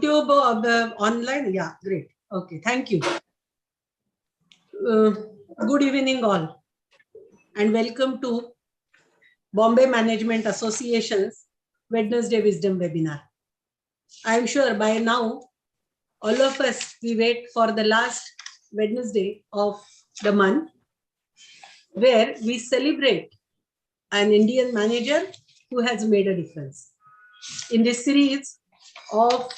YouTube online? Yeah, great. Okay, thank you. Good evening all, and welcome to Bombay Management Association's Wednesday Wisdom Webinar. I am sure by now, all of us, we wait for the last Wednesday of the month, where we celebrate an Indian manager who has made a difference. In this series of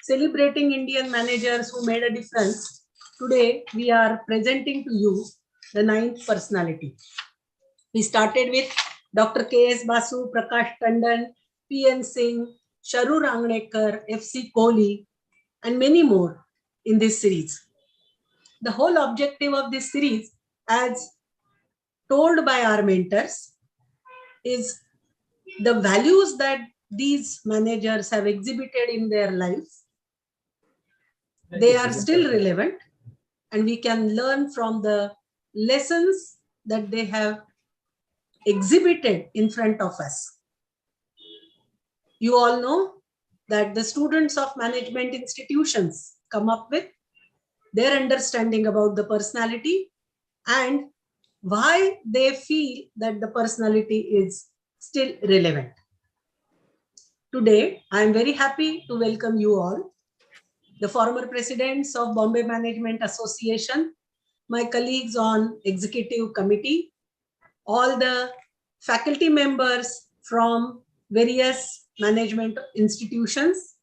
celebrating Indian managers who made a difference, today we are presenting to you the 9th personality. We started with Dr. K.S. Basu, Prakash Tandon, P.N. Singh, Sharu Rangnekar, F.C. Kohli, and many more in this series. The whole objective of this series, as told by our mentors, is the values that these managers have exhibited in their lives. They are still relevant, and we can learn from the lessons that they have exhibited in front of us. You all know that the students of management institutions come up with their understanding about the personality and why they feel that the personality is still relevant. Today, I am very happy to welcome you all, the former presidents of Bombay Management Association, my colleagues on executive committee, all the faculty members from various management institutions.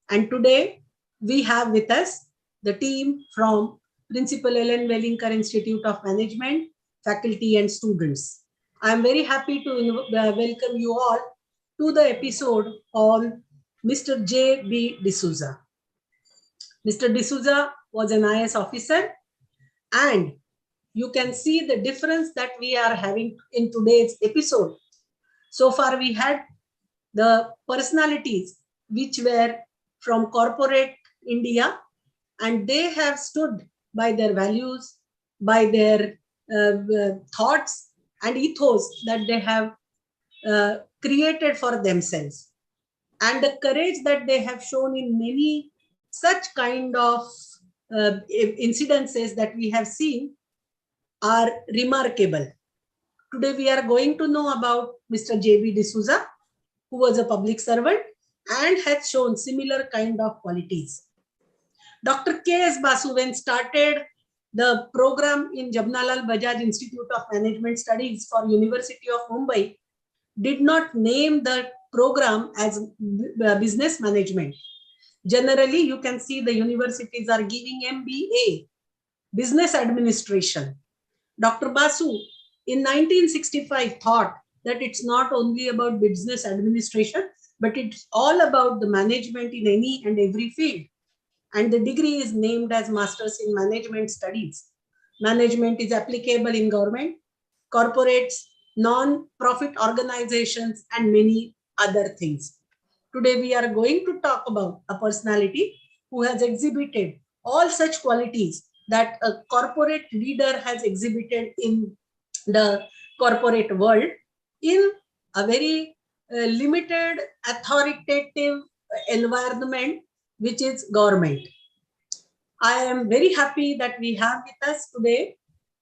And today we have with us the team from Principal Ellen Welingkar Institute of Management, faculty and students. I am very happy to welcome you all to the episode on Mr. J.B. D'Souza. Mr. D'Souza was an IS officer, and you can see the difference that we are having in today's episode. So far, we had the personalities which were from corporate India, and they have stood by their values, by their thoughts and ethos that they have created for themselves. And the courage that they have shown in many such kind of incidences that we have seen are remarkable. Today we are going to know about Mr. J.B. D'Souza, who was a public servant and has shown similar kind of qualities. Dr. K.S. Basu, when started the program in Jamnalal Bajaj Institute of Management Studies for University of Mumbai, did not name the program as business management. Generally, you can see the universities are giving MBA, business administration. Dr. Basu in 1965 thought that it's not only about business administration, but it's all about the management in any and every field. And the degree is named as Masters in Management Studies. Management is applicable in government, corporates, non-profit organizations, and many other things. Today, we are going to talk about a personality who has exhibited all such qualities that a corporate leader has exhibited in the corporate world in a very limited authoritative environment, which is government. I am very happy that we have with us today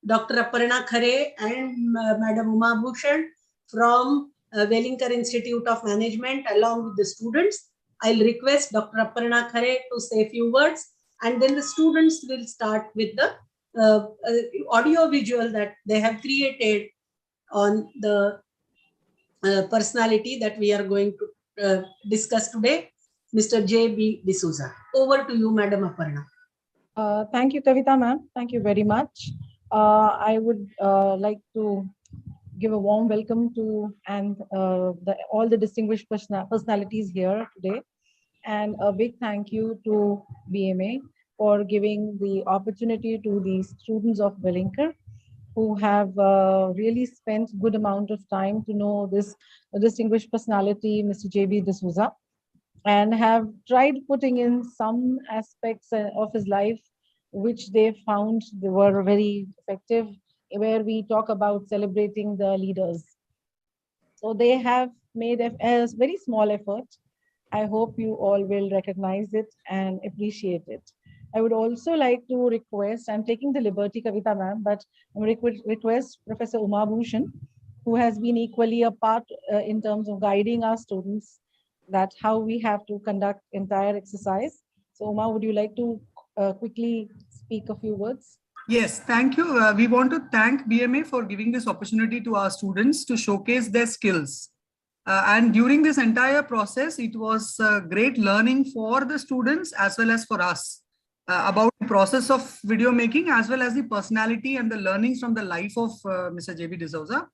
Dr. Aparna Khare and Madam Uma Bhushan from Welingkar Institute of Management along with the students. I'll request Dr. Aparna Khare to say a few words, and then the students will start with the audio visual that they have created on the personality that we are going to discuss today, Mr. J.B. D'Souza. Over to you, Madam Aparna. Thank you, Kavita ma'am. Thank you very much. I would like to give a warm welcome to all the distinguished personalities here today, and a big thank you to BMA for giving the opportunity to the students of Welingkar who have really spent good amount of time to know this distinguished personality, Mr. J.B. D'Souza, and have tried putting in some aspects of his life which they found they were very effective, where we talk about celebrating the leaders. So they have made a very small effort I hope you all will recognize it and appreciate it. I would also like to request, I'm taking the liberty, Kavita ma'am, but I would request Professor Uma Bhushan, who has been equally a part in terms of guiding our students, that how we have to conduct entire exercise. So Uma, would you like to quickly speak a few words? Yes, thank you. We want to thank BMA for giving this opportunity to our students to showcase their skills. And during this entire process, it was great learning for the students as well as for us about the process of video making, as well as the personality and the learnings from the life of Mr. JB D'Souza.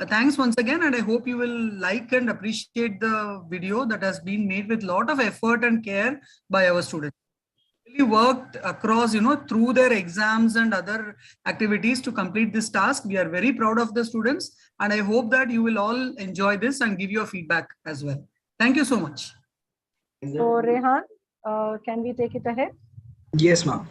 Thanks once again, and I hope you will like and appreciate the video that has been made with a lot of effort and care by our students. Really worked across, through their exams and other activities to complete this task. We are very proud of the students, and I hope that you will all enjoy this and give your feedback as well. Thank you so much. So Rehan, can we take it ahead? Yes, ma'am.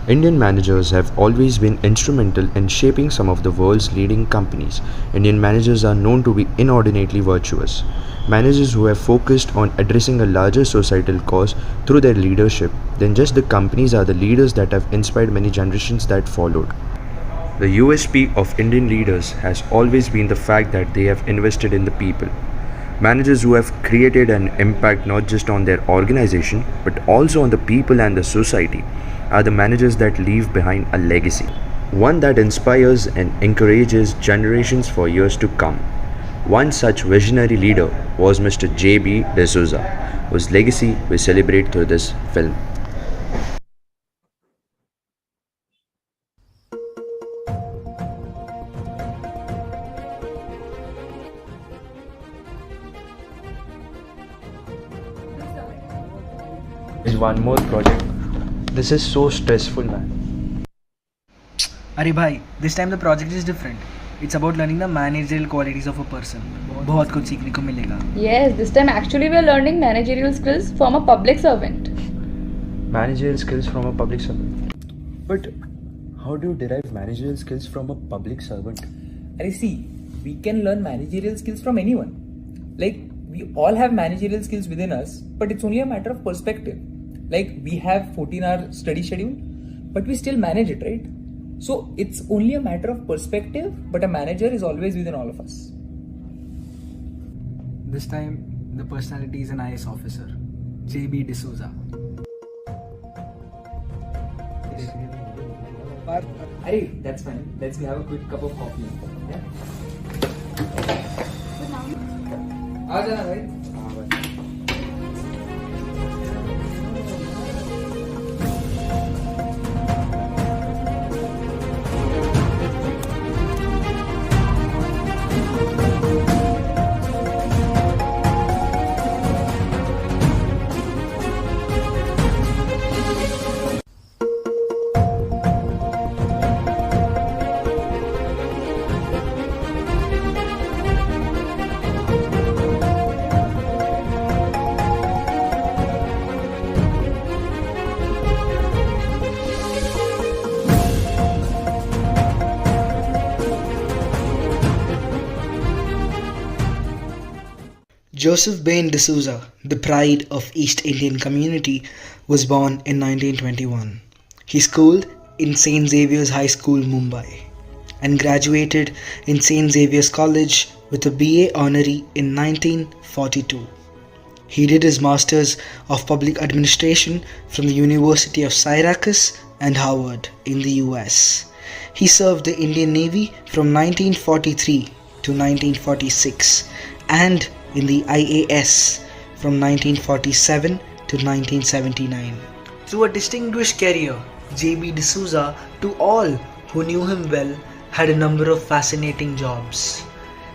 Indian managers have always been instrumental in shaping some of the world's leading companies. Indian managers are known to be inordinately virtuous. Managers who have focused on addressing a larger societal cause through their leadership than just the companies are the leaders that have inspired many generations that followed. The USP of Indian leaders has always been the fact that they have invested in the people. Managers who have created an impact not just on their organization but also on the people and the society are the managers that leave behind a legacy, one that inspires and encourages generations for years to come. One such visionary leader was Mr. JB D'Souza, whose legacy we celebrate through this film. Is one more project. This is so stressful, man. Arey bhai, this time the project is different. It's about learning the managerial qualities of a person. बहुत कुछ सीखने को मिलेगा. Yes, this time actually we are learning managerial skills from a public servant. Managerial skills from a public servant. But how do you derive managerial skills from a public servant? And see, we can learn managerial skills from anyone. Like, we all have managerial skills within us, but it's only a matter of perspective. Like, we have 14-hour study schedule, but we still manage it, right? So it's only a matter of perspective, but a manager is always within all of us. This time the personality is an IS officer, JB D'Souza. Hey, that's fine. Let's have a quick cup of coffee. Yeah? आ जाना भाई. Joseph Bain D'Souza, the pride of East Indian community, was born in 1921. He schooled in St. Xavier's High School, Mumbai, and graduated in St. Xavier's College with a BA honorary in 1942. He did his Masters of Public Administration from the University of Syracuse and Harvard in the US. He served the Indian Navy from 1943 to 1946 and in the IAS from 1947 to 1979. Through a distinguished career, JB D'Souza, to all who knew him well, had a number of fascinating jobs.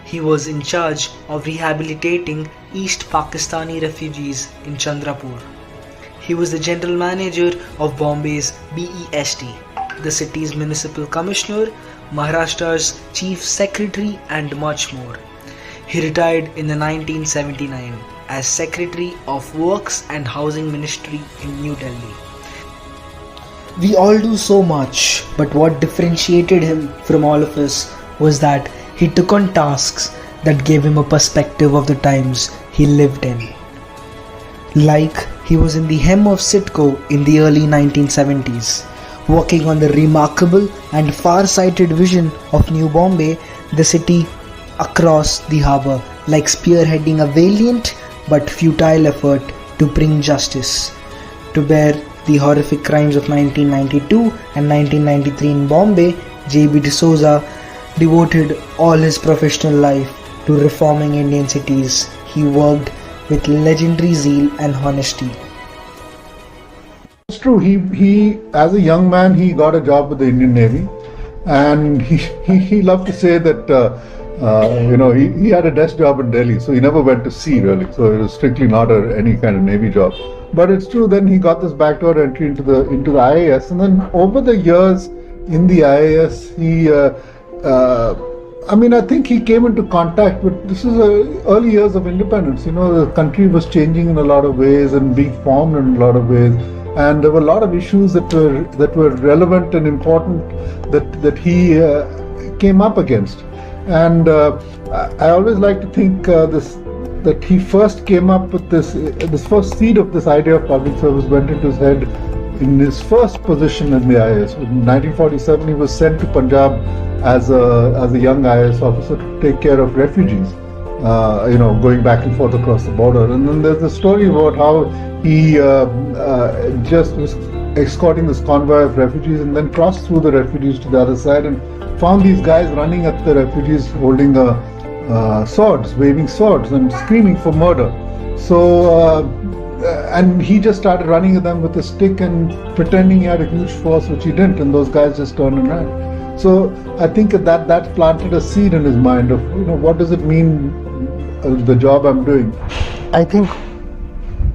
He was in charge of rehabilitating East Pakistani refugees in Chandrapur. He was the general manager of Bombay's BEST, the city's municipal commissioner, Maharashtra's chief secretary, and much more. He retired in the 1979 as Secretary of Works and Housing Ministry in New Delhi. We all do so much, but what differentiated him from all of us was that he took on tasks that gave him a perspective of the times he lived in. Like he was in the hem of Sitco in the early 1970s, working on the remarkable and far-sighted vision of New Bombay, the city across the harbour, like spearheading a valiant but futile effort to bring justice to bear the horrific crimes of 1992 and 1993 in Bombay. J.B. D'Souza devoted all his professional life to reforming Indian cities. He worked with legendary zeal and honesty. It's true. He as a young man, he got a job with the Indian Navy, and he loved to say that he had a desk job in Delhi, so he never went to sea really. So it was strictly not any kind of Navy job. But it's true. Then he got this backdoor entry into the IAS, and then over the years in the IAS, I think he came into contact with, this is early years of independence. The country was changing in a lot of ways and being formed in a lot of ways. And there were a lot of issues that were relevant and important that he came up against. And I always like to think that he first came up with this first seed of this idea of public service went into his head in his first position in the IAS. In 1947, he was sent to Punjab as a young IAS officer to take care of refugees, going back and forth across the border. And then there's a story about how he just was escorting this convoy of refugees and then crossed through the refugees to the other side and found these guys running at the refugees holding swords, waving swords and screaming for murder. So, and he just started running at them with a stick and pretending he had a huge force, which he didn't, and those guys just turned and ran. So I think that planted a seed in his mind of, what does it mean, the job I'm doing? I think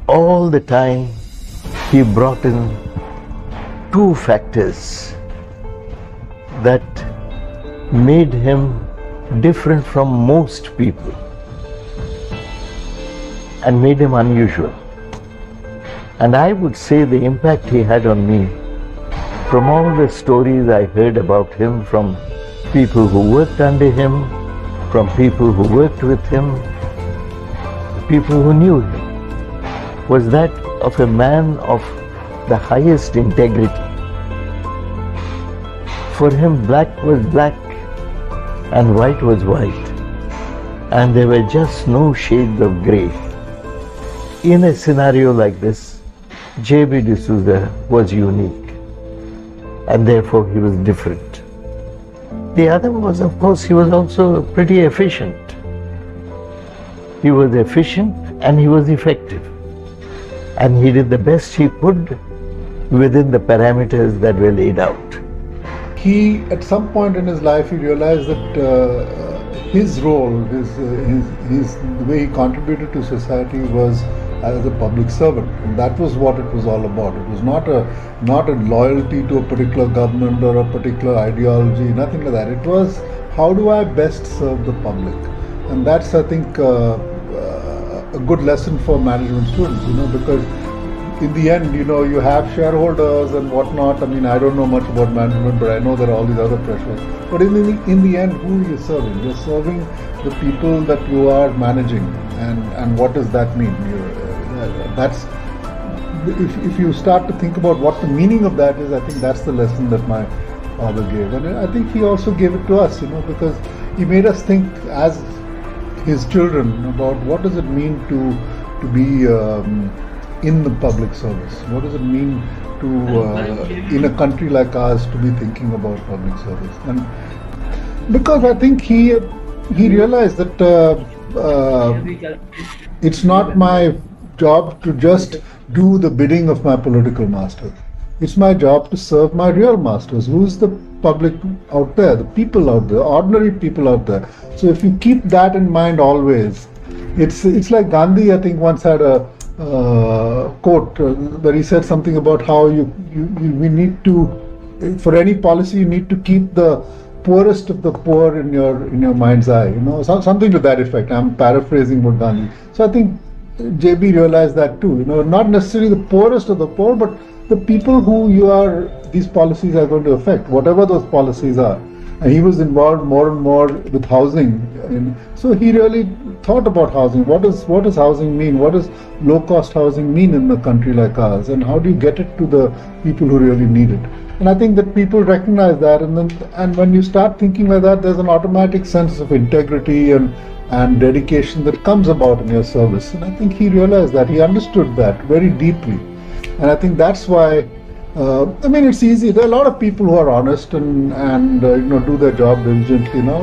all the time he brought in two factors that made him different from most people and made him unusual. And I would say the impact he had on me, from all the stories I heard about him from people who worked under him, from people who worked with him, people who knew him, was that of a man of the highest integrity. For him, black was black and white was white, and there were just no shades of grey. In a scenario like this, J.B. D'Souza was unique, and therefore he was different. The other was, of course, he was also pretty efficient. He was efficient and he was effective, and he did the best he could within the parameters that were laid out. He, at some point in his life, he realized that his role, the way he contributed to society was as a public servant, and that was what it was all about. It was not a loyalty to a particular government or a particular ideology, nothing like that. It was, how do I best serve the public? And that's, I think, a good lesson for management students, because in the end, you have shareholders and whatnot. I don't know much about management, but I know there are all these other pressures. But in the end, who are you serving? You're serving the people that you are managing, and what does that mean? That's, if you start to think about what the meaning of that is, I think that's the lesson that my father gave, and I think he also gave it to us, because he made us think as his children about what does it mean to be in the public service. What does it mean to, in a country like ours, to be thinking about public service? And because I think he realized that it's not my job to just do the bidding of my political masters. It's my job to serve my real masters. Who's the public out there, the people out there, ordinary people out there. So if you keep that in mind always, it's like Gandhi, I think, once had a quote where he said something about how we need to, for any policy, you need to keep the poorest of the poor in your mind's eye. Something to that effect. I'm paraphrasing what Gandhi. So I think JB realized that too. Not necessarily the poorest of the poor, but the people who these policies are going to affect, whatever those policies are. And he was involved more and more with housing. And so he really thought about housing. What does housing mean? What does low-cost housing mean in a country like ours? And how do you get it to the people who really need it? And I think that people recognize that. And when you start thinking like that, there's an automatic sense of integrity and dedication that comes about in your service. And I think he realized that. He understood that very deeply. And I think that's why, it's easy. There are a lot of people who are honest and do their job diligently. No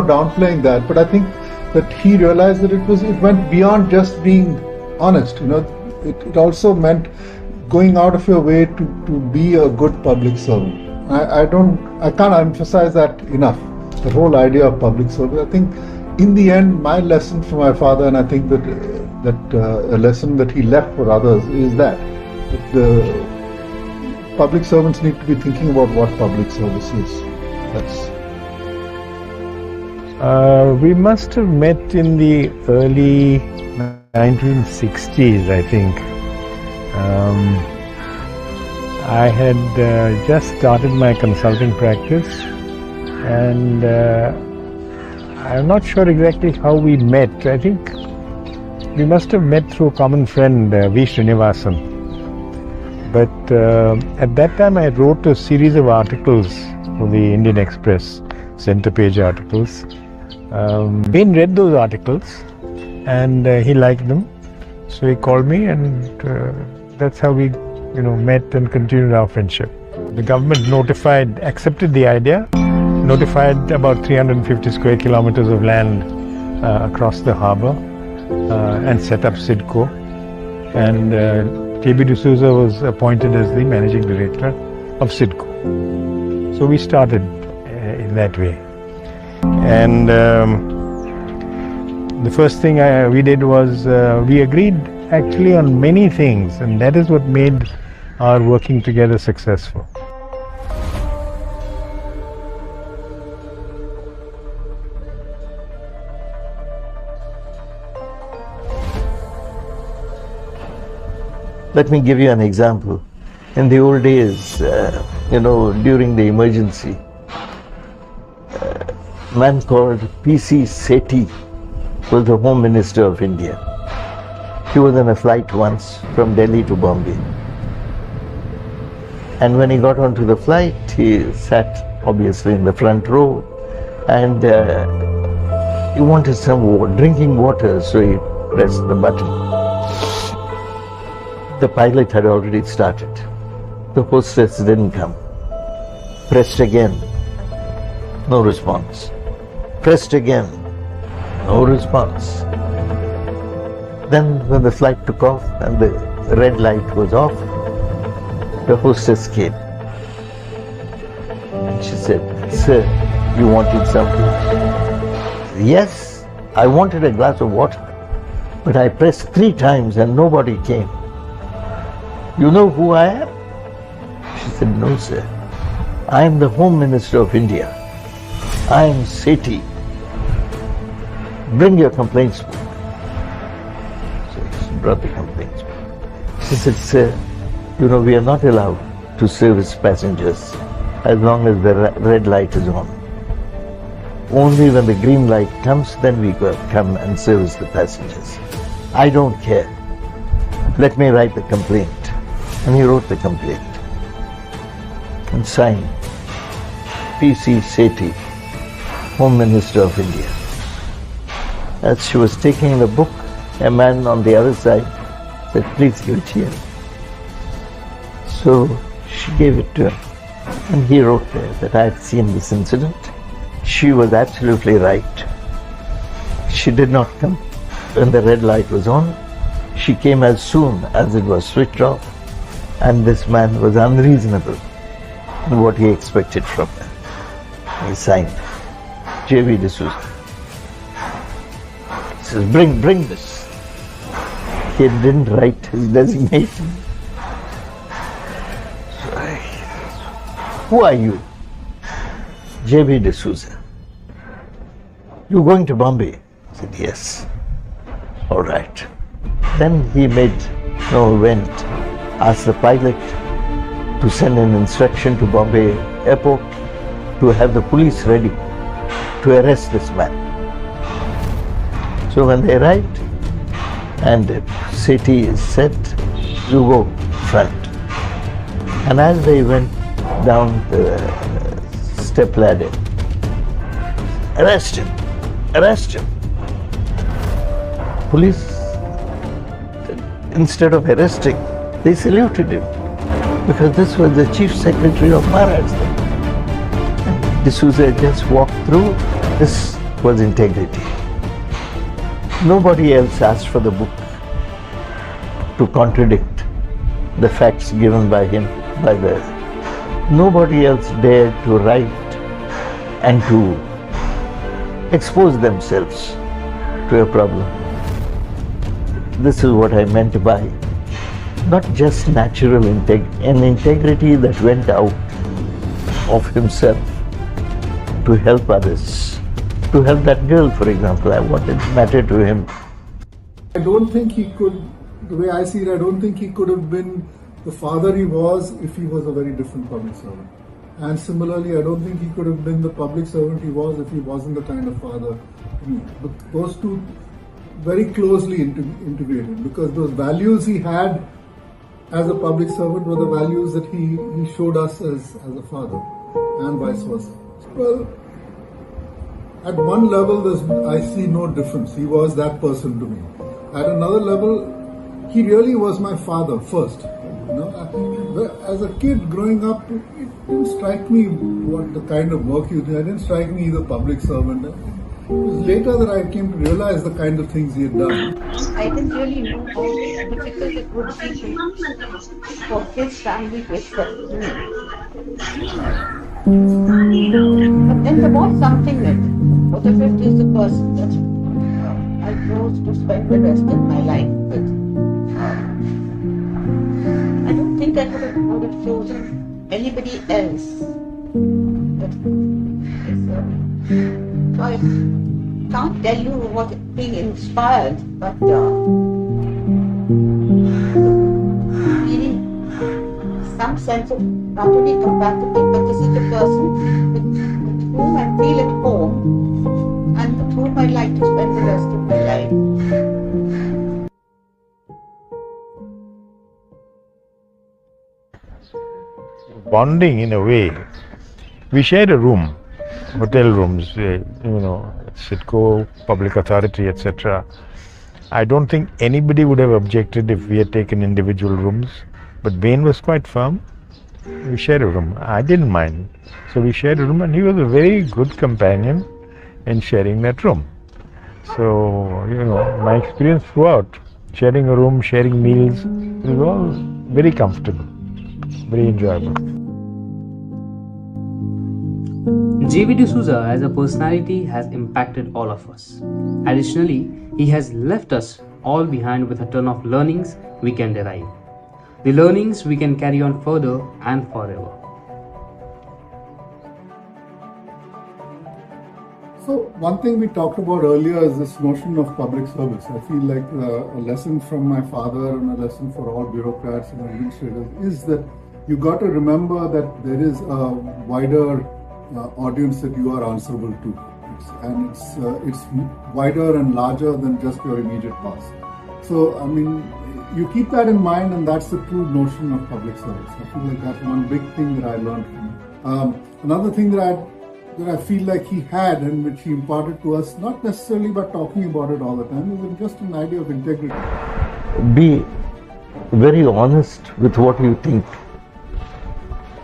downplaying that. But I think that he realized that it went beyond just being honest. It also meant going out of your way to be a good public servant. I can't emphasize that enough. The whole idea of public service. I think in the end, my lesson from my father, and I think that a lesson that he left for others, is that the public servants need to be thinking about what public service is. We must have met in the early 1960s, I think. I had just started my consulting practice, and I'm not sure exactly how we met. I think we must have met through a common friend, V. Srinivasan. But at that time I wrote a series of articles for the Indian Express, center page articles. Bain read those articles and he liked them. So he called me, and that's how we met and continued our friendship. The government accepted the idea, notified about 350 square kilometers of land across the harbour, and set up CIDCO. And JB D'Souza was appointed as the managing director of CIDCO. So we started in that way. And the first thing we did was we agreed actually on many things, and that is what made our working together successful. Let me give you an example. In the old days, during the emergency, a man called P.C. Sethi was the Home Minister of India. He was on a flight once from Delhi to Bombay. And when he got onto the flight, he sat obviously in the front row, and he wanted some drinking water, so he pressed the button. The pilot had already started. The hostess didn't come. Pressed again, no response. Pressed again, no response. Then when the flight took off and the red light was off, the hostess came. And she said, "Sir, you wanted something?" "Yes, I wanted a glass of water, but I pressed 3 times and nobody came. You know who I am?" She said, "No, sir. I am the Home Minister of India. I am Sethi. Bring your complaints book." So she brought the complaints book. She said, "Sir, we are not allowed to service passengers as long as the red light is on. Only when the green light comes, then we come and service the passengers. I don't care. Let me write the complaint." And he wrote the complaint and signed, P.C. Sethi, Home Minister of India. As she was taking the book, a man on the other side said, "Please give it here." So she gave it to him, and he wrote there that I had seen this incident. She was absolutely right. She did not come when the red light was on. She came as soon as it was switched off. And this man was unreasonable in what he expected from her. He signed, JB D'Souza. He says, bring this. he didn't write his designation. Who are you? J.B. D'Souza. You going to Bombay? I said, yes. All right. Then he went, asked the pilot to send an instruction to Bombay airport to have the police ready to arrest this man. So when they arrived and the city is set, you go front. And as they went down the step ladder, arrest him, arrest him. Police, instead of arresting, they saluted him because this was the Chief Secretary of Maharashtra. D'Souza just walked through. This was integrity. Nobody else asked for the book to contradict the facts given by him, nobody else dared to write and to expose themselves to a problem. This is what I meant by not just natural integrity that went out of himself to help others, to help that girl, for example. What did matter to him? I don't think he could, the way I see it, I don't think he could have been the father he was if he was a very different public servant. And similarly, I don't think he could have been the public servant he was if he wasn't the kind of father. But those two very closely integrated, because those values he had as a public servant were the values that he showed us as a father, and vice versa. Well, at one level, I see no difference. He was that person to me. At another level, he really was my father first. As a kid growing up, it didn't strike me what the kind of work he did. It didn't strike me as a public servant. It was later that I came to realize the kind of things he had done. I didn't really know how difficult it would be for his family to accept me. But then there was something that, what if it is the person that I chose to spend the rest of my life with? I don't think I would have chosen anybody else. So I can't tell you what being inspired, but feeling some sense of not only compatibility, but this is the person with whom I feel at home and with whom I'd like to spend the rest of my life. Bonding in a way. We shared a room, hotel rooms, Sitco, public authority, etc. I don't think anybody would have objected if we had taken individual rooms, but Bain was quite firm. We shared a room. I didn't mind. So we shared a room, and he was a very good companion in sharing that room. So, my experience throughout, sharing a room, sharing meals, it was all very comfortable, very enjoyable. J.B. D'Souza as a personality has impacted all of us. Additionally, he has left us all behind with a ton of learnings we can derive. The learnings we can carry on further and forever. So one thing we talked about earlier is this notion of public service. I feel like a lesson from my father and a lesson for all bureaucrats and administrators is that you got to remember that there is a wider audience that you are answerable to, it's wider and larger than just your immediate past. So I mean, you keep that in mind, and that's the true notion of public service. I feel like that's one big thing that I learned from him. Another thing that I feel like he had, and which he imparted to us, not necessarily by talking about it all the time, is just an idea of integrity. Be very honest with what you think.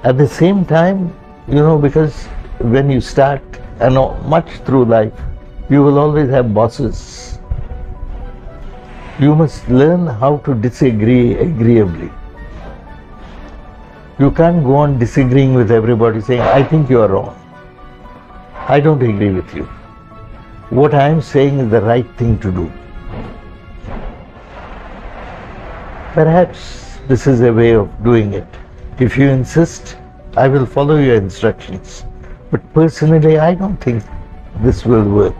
At the same time, because when you start and much through life, you will always have bosses. You must learn how to disagree agreeably. You can't go on disagreeing with everybody saying, I think you are wrong. I don't agree with you. What I am saying is the right thing to do. Perhaps this is a way of doing it. If you insist, I will follow your instructions. But personally, I don't think this will work.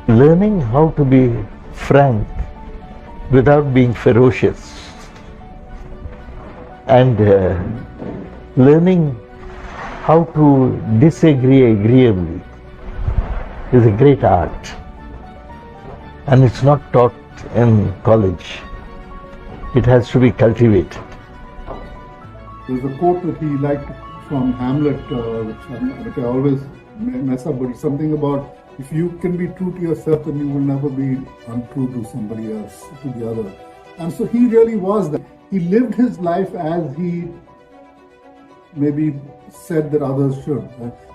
Learning how to be frank without being ferocious and learning how to disagree agreeably is a great art, and it's not taught in college. It has to be cultivated. There's a quote that he liked from Hamlet, which I always mess up, but it's something about if you can be true to yourself, then you will never be untrue to somebody else, to the other. And so he really was that. He lived his life as he maybe said that others should.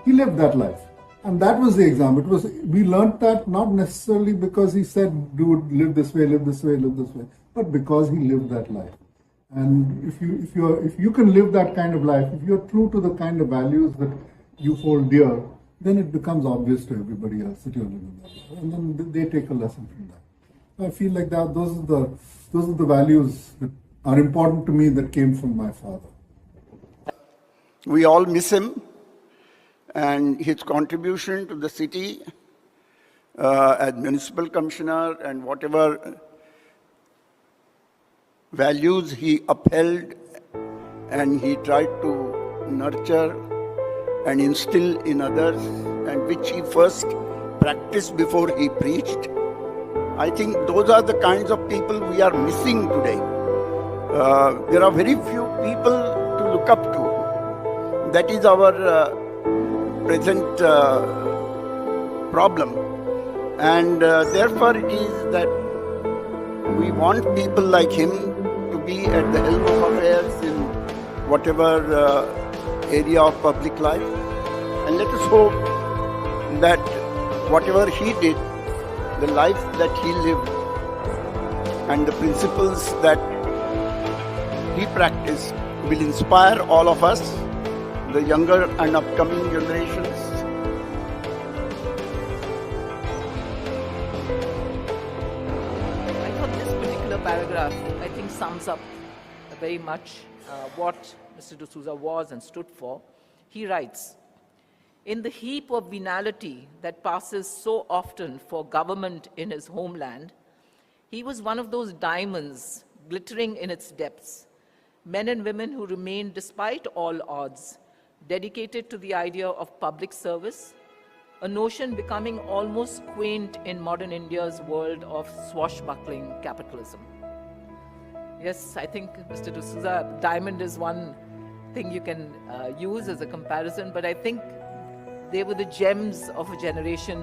He lived that life. And that was the example. We learned that not necessarily because he said, dude, live this way, live this way, live this way, but because he lived that life. And if you can live that kind of life, if you're true to the kind of values that you hold dear, then it becomes obvious to everybody else that you're living that life. And then they take a lesson from that. I feel like that those are the values that are important to me that came from my father. We all miss him and his contribution to the city as municipal commissioner and whatever values he upheld and he tried to nurture and instill in others, and which he first practiced before he preached. I think those are the kinds of people we are missing today. There are very few people to look up to. That is our present problem. And therefore it is that we want people like him to be at the helm of affairs in whatever area of public life. And let us hope that whatever he did, the life that he lived, and the principles that he practiced will inspire all of us, the younger and upcoming generations. I thought this particular paragraph, I think, sums up very much what Mr. D'Souza was and stood for. He writes, "In the heap of venality that passes so often for government in his homeland, he was one of those diamonds glittering in its depths, men and women who remained, despite all odds, dedicated to the idea of public service, a notion becoming almost quaint in modern India's world of swashbuckling capitalism." Yes, I think, Mr. D'Souza, diamond is one thing you can use as a comparison, but I think they were the gems of a generation,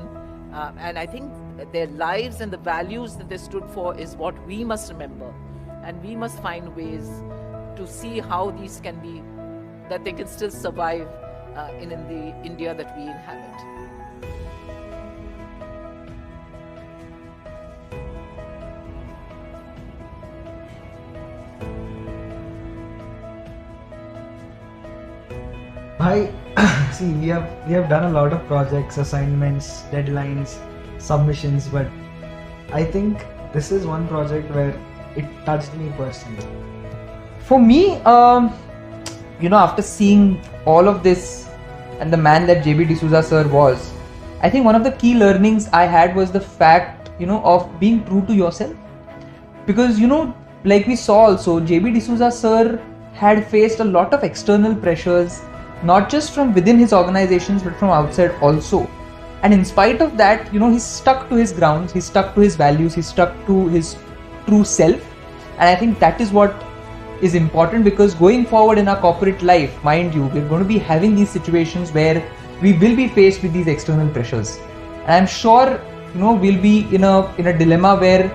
and I think their lives and the values that they stood for is what we must remember, and we must find ways to see how these can be, that they can still survive in the India that we inhabit. See, we have done a lot of projects, assignments, deadlines, submissions, but I think this is one project where it touched me personally. For me, after seeing all of this and the man that JB D'Souza sir was, I think one of the key learnings I had was the fact, of being true to yourself. Because, like we saw also, JB D'Souza sir had faced a lot of external pressures, not just from within his organizations, but from outside also. And in spite of that, he stuck to his grounds, he stuck to his values, he stuck to his true self. And I think that is what is important, because going forward in our corporate life, mind you, we're going to be having these situations where we will be faced with these external pressures. And I'm sure, we'll be in a dilemma where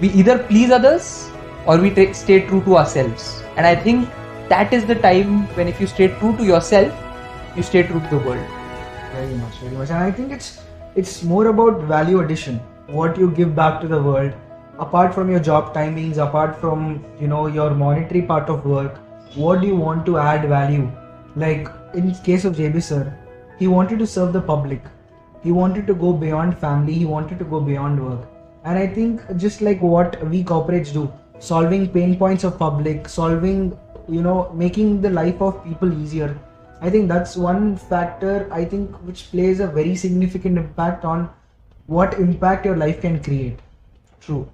we either please others or we stay true to ourselves. And I think that is the time when, if you stay true to yourself, you stay true to the world. Very much. And I think it's more about value addition, what you give back to the world, apart from your job timings, apart from your monetary part of work. What do you want to add value? Like in case of JB sir, he wanted to serve the public. He wanted to go beyond family. He wanted to go beyond work. And I think just like what we corporates do, solving pain points of public, solving, making the life of people easier. I think that's one factor, I think, which plays a very significant impact on what impact your life can create. True.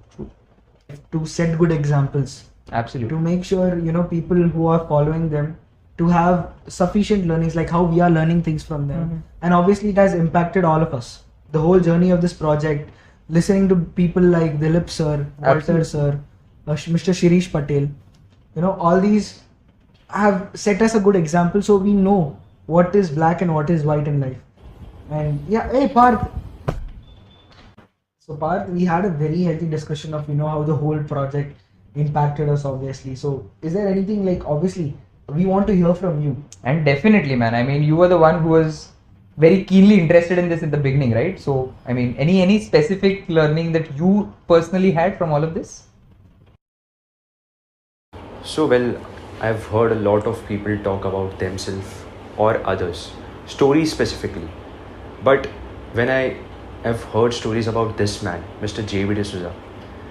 To set good examples. Absolutely. To make sure, people who are following them to have sufficient learnings, like how we are learning things from them. Mhm. And obviously it has impacted all of us. The whole journey of this project, listening to people like Dilip sir, Walter Absolutely. sir, Mr. Shirish Patel, all these have set us a good example, so we know what is black and what is white in life. And yeah, hey Parth. So Parth, we had a very healthy discussion of how the whole project impacted us, obviously. So is there anything, like, obviously we want to hear from you? And definitely, man. I mean, you were the one who was very keenly interested in this in the beginning, right? So, I mean, any specific learning that you personally had from all of this? So, well, I've heard a lot of people talk about themselves or others, stories specifically. But when I have heard stories about this man, Mr. J.B. D'Souza,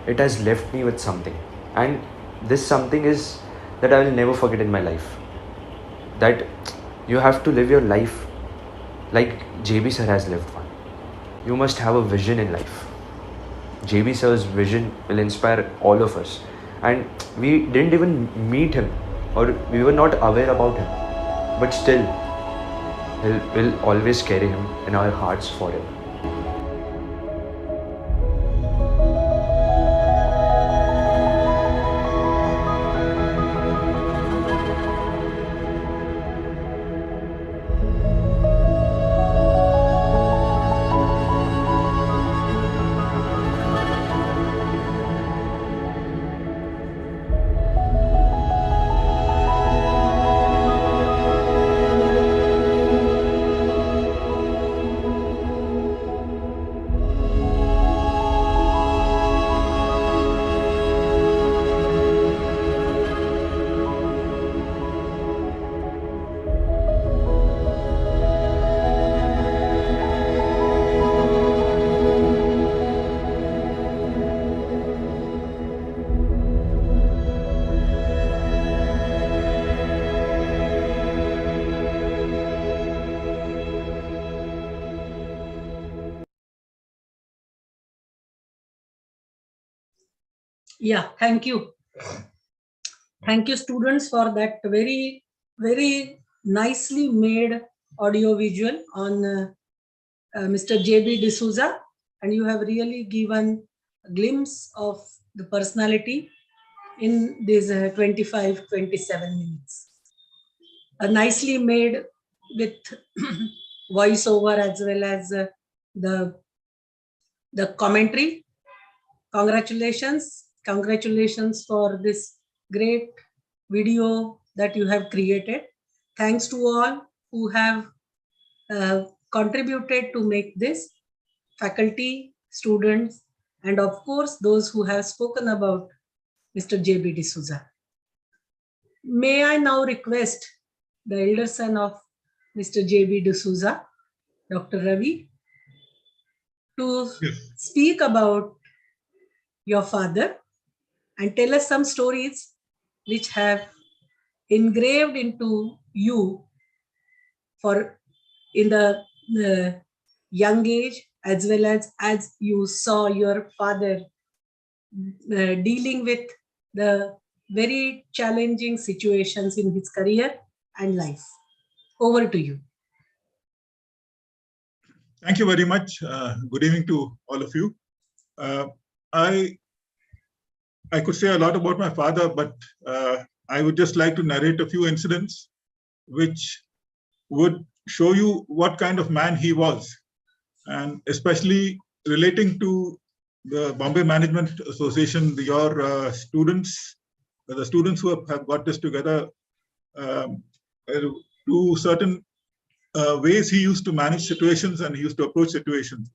it has left me with something. And this something is that I will never forget in my life. That you have to live your life like JB sir has lived one. You must have a vision in life. JB sir's vision will inspire all of us. And we didn't even meet him, or we were not aware about him. But still, we'll always carry him in our hearts forever. Yeah, thank you. Thank you, students, for that very, very nicely made audio visual on Mr. J.B. D'Souza. And you have really given a glimpse of the personality in these 25, 27 minutes. Nicely made with voiceover as well as the commentary. Congratulations for this great video that you have created. Thanks to all who have contributed to make this, faculty, students, and of course those who have spoken about Mr. J.B. D'Souza. May I now request the elder son of Mr. J.B. D'Souza, Dr. Ravi, to speak about your father and tell us some stories which have engraved into you for in the young age, as well as you saw your father dealing with the very challenging situations in his career and life. Over to you. Thank you very much. Good evening to all of you. I could say a lot about my father, but I would just like to narrate a few incidents which would show you what kind of man he was, and especially relating to the Bombay Management Association, your students, the students who have got this together, to certain ways he used to manage situations and he used to approach situations.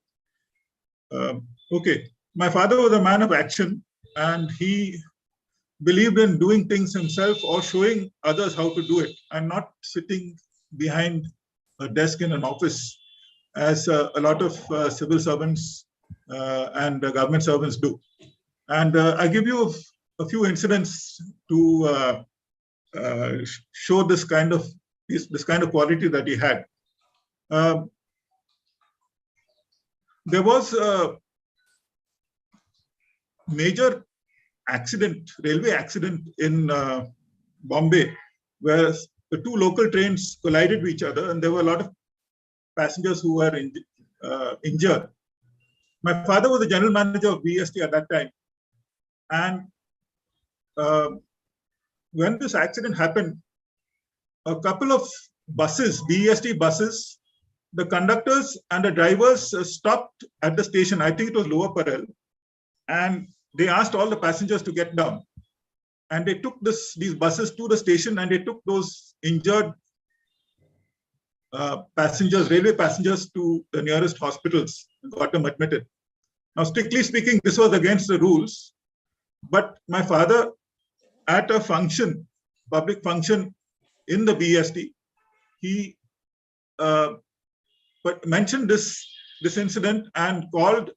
Okay, my father was a man of action, and he believed in doing things himself or showing others how to do it, and not sitting behind a desk in an office as a lot of civil servants and government servants do. And I give you a few incidents to show this kind of quality that he had. There was a major railway accident in Bombay, where the two local trains collided with each other, and there were a lot of passengers who were injured. My father was the general manager of BST at that time, and when this accident happened, a couple of buses, BEST buses, the conductors and the drivers stopped at the station. I think it was Lower Parel, and they asked all the passengers to get down. And they took these buses to the station, and they took those injured railway passengers, to the nearest hospitals and got them admitted. Now, strictly speaking, this was against the rules, but my father, at a function, public function in the BST, he mentioned this incident and called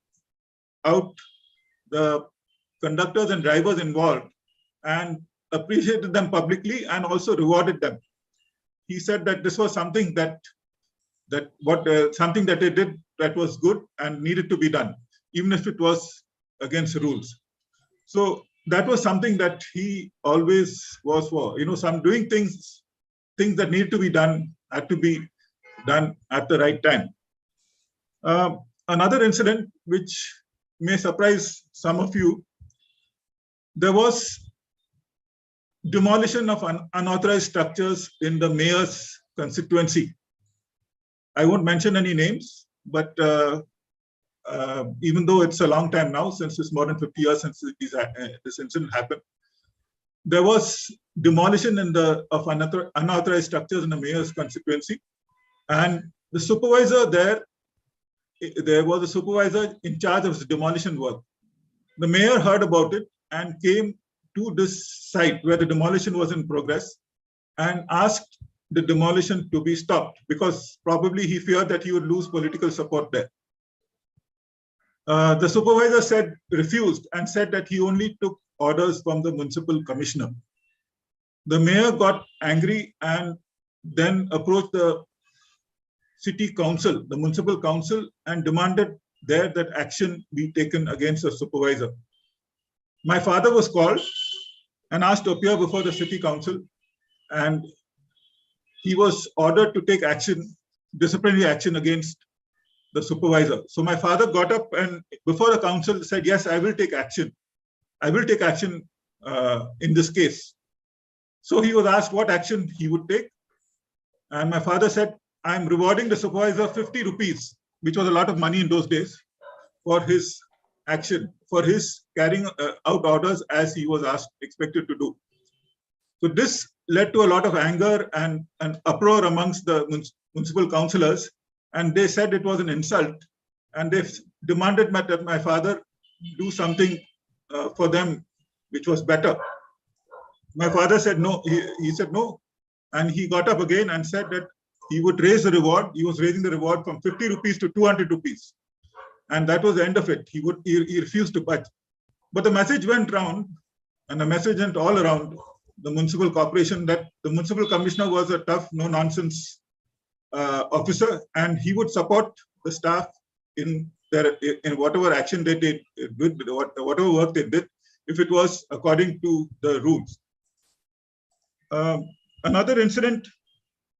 out the conductors and drivers involved and appreciated them publicly and also rewarded them. He said that this was something something that they did that was good and needed to be done, even if it was against the rules. So that was something that he always was for. Some doing things that need to be done had to be done at the right time. Another incident which may surprise some of you, there was demolition of unauthorized structures in the mayor's constituency. I won't mention any names, but even though it's a long time now, since it's more than 50 years since this incident happened, there was demolition of unauthorized structures in the mayor's constituency, and the supervisor there was a supervisor in charge of the demolition work. The mayor heard about it and came to this site where the demolition was in progress and asked the demolition to be stopped, because probably he feared that he would lose political support there. The supervisor refused and said that he only took orders from the municipal commissioner. The mayor got angry and then approached the city council, the municipal council, and demanded there that action be taken against the supervisor. My father was called and asked to appear before the city council, and he was ordered to take disciplinary action against the supervisor. So my father got up and before the council said, yes, I will take action. I will take action in this case. So he was asked what action he would take. And my father said, I'm rewarding the supervisor 50 rupees, which was a lot of money in those days, for his action, for his carrying out orders as he was expected to do. So this led to a lot of anger and uproar amongst the municipal councillors, and they said it was an insult, and they demanded that my father do something for them which was better. My father said no. He said no, and he got up again and said that he would raise the reward. He was raising the reward from 50 rupees to 200 rupees, and that was the end of it. He refused to budge. But the message went round, and the message went all around the municipal corporation that the municipal commissioner was a tough, no-nonsense officer, and he would support the staff in whatever action they did, whatever work they did, if it was according to the rules. Another incident,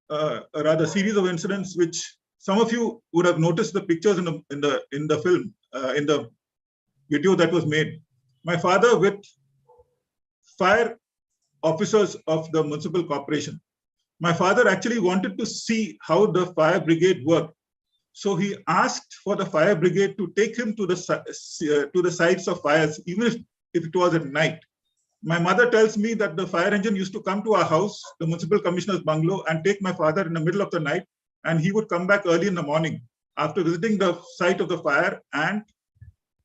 a rather series of incidents, which some of you would have noticed the pictures in the film, in the video that was made. My father with fire officers of the municipal corporation. My father actually wanted to see how the fire brigade worked. So he asked for the fire brigade to take him to the sites of fires, even if it was at night. My mother tells me that the fire engine used to come to our house, the municipal commissioner's bungalow, and take my father in the middle of the night, and he would come back early in the morning after visiting the site of the fire and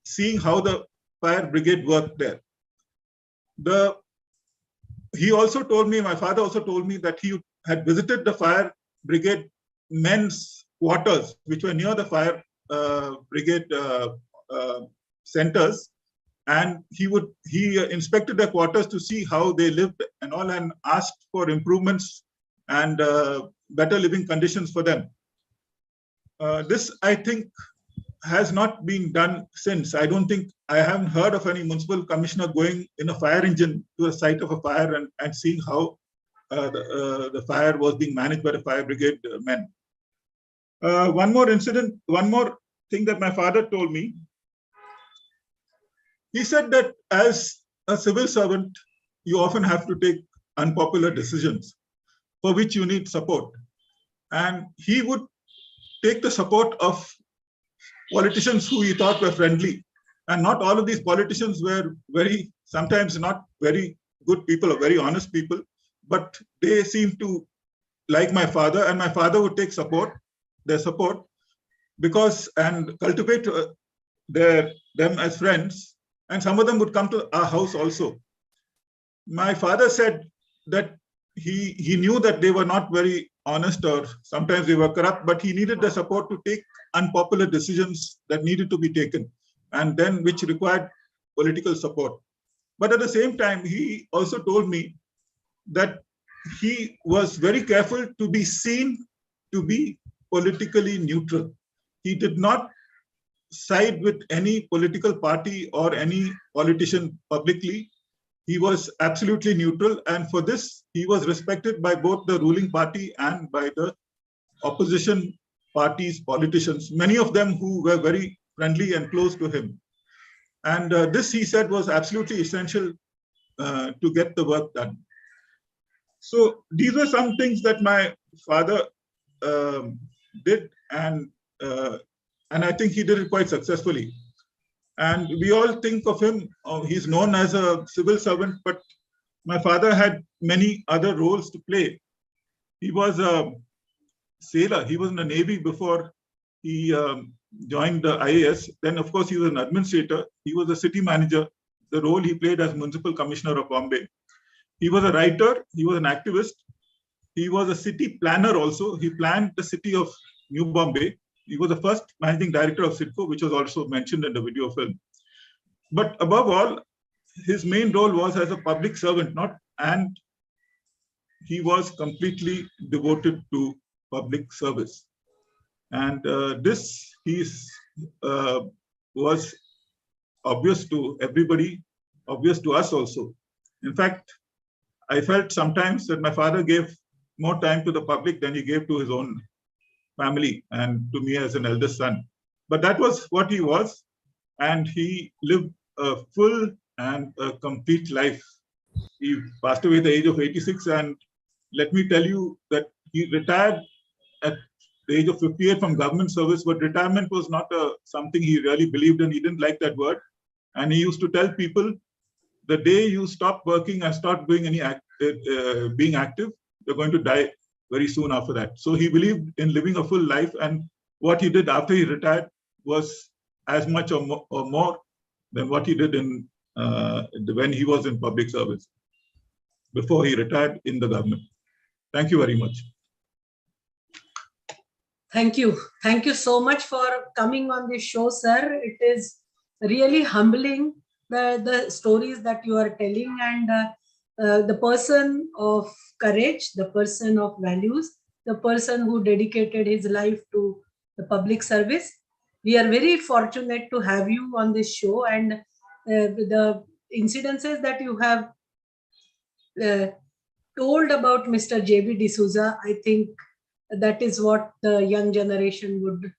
seeing how the fire brigade worked there. He also told me, my father also told me that he had visited the fire brigade men's quarters, which were near the fire brigade centers, and he inspected their quarters to see how they lived and all, and asked for improvements and better living conditions for them. This, I think, has not been done since. I haven't heard of any municipal commissioner going in a fire engine to a site of a fire and seeing how the fire was being managed by the fire brigade men. One more thing that my father told me. He said that as a civil servant, you often have to take unpopular decisions for which you need support. And he would take the support of politicians who he thought were friendly. And not all of these politicians were sometimes not very good people or very honest people, but they seemed to like my father, and my father would take their support, and cultivate them as friends. And some of them would come to our house also. My father said that he knew that they were not very honest, or sometimes they were corrupt, but he needed the support to take unpopular decisions that needed to be taken, and then which required political support. But at the same time, he also told me that he was very careful to be seen to be politically neutral. He did not side with any political party or any politician publicly. He was absolutely neutral, and for this, he was respected by both the ruling party and by the opposition parties, politicians, many of them who were very friendly and close to him. And this, he said, was absolutely essential to get the work done. So these were some things that my father did, and I think he did it quite successfully. And we all think of him, he's known as a civil servant, but my father had many other roles to play. He was a sailor. He was in the Navy before he joined the IAS. Then, of course, he was an administrator. He was a city manager, the role he played as municipal commissioner of Bombay. He was a writer. He was an activist. He was a city planner also. He planned the city of New Bombay. He was the first managing director of CIDCO, which was also mentioned in the video film. But above all, his main role was as a public servant, and he was completely devoted to public service. And this was obvious to everybody, obvious to us also. In fact, I felt sometimes that my father gave more time to the public than he gave to his own family and to me as an eldest son. But that was what he was, and he lived a full and a complete life. He passed away at the age of 86, and let me tell you that he retired at the age of 58 from government service, but retirement was not something he really believed in. He didn't like that word. And he used to tell people, the day you stop working and start doing being active, you're going to die very soon after that. So he believed in living a full life, and what he did after he retired was as much or more than what he did when he was in public service, before he retired in the government. Thank you very much. Thank you. Thank you so much for coming on this show, sir. It is really humbling, the stories that you are telling, and the person of courage, the person of values, the person who dedicated his life to the public service. We are very fortunate to have you on this show, and the incidences that you have told about Mr. J.B. D'Souza, I think that is what the young generation would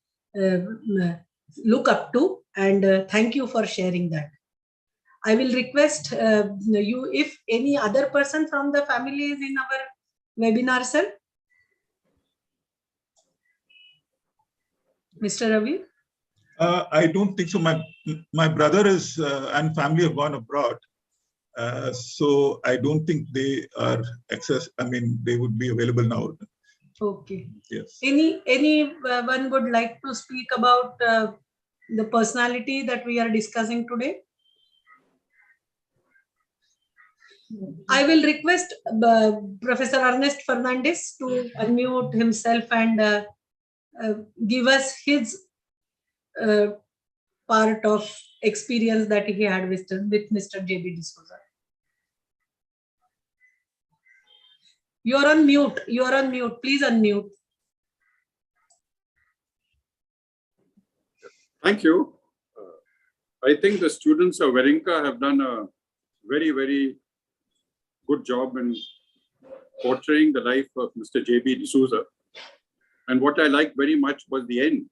look up to, and thank you for sharing that. I will request you, if any other person from the family is in our webinar, sir. Mr. Ravi? I don't think so. My brother is and family have gone abroad. So I don't think they are they would be available now. Okay. Yes. Anyone would like to speak about the personality that we are discussing today? I will request Professor Ernest Fernandez to unmute himself and give us his part of experience that he had with Mr. J.B. D'Souza. You are on mute. You are on mute. Please unmute. Thank you. I think the students of Welingkar have done a very, very good job in portraying the life of Mr. J.B. D'Souza. And what I liked very much was the end,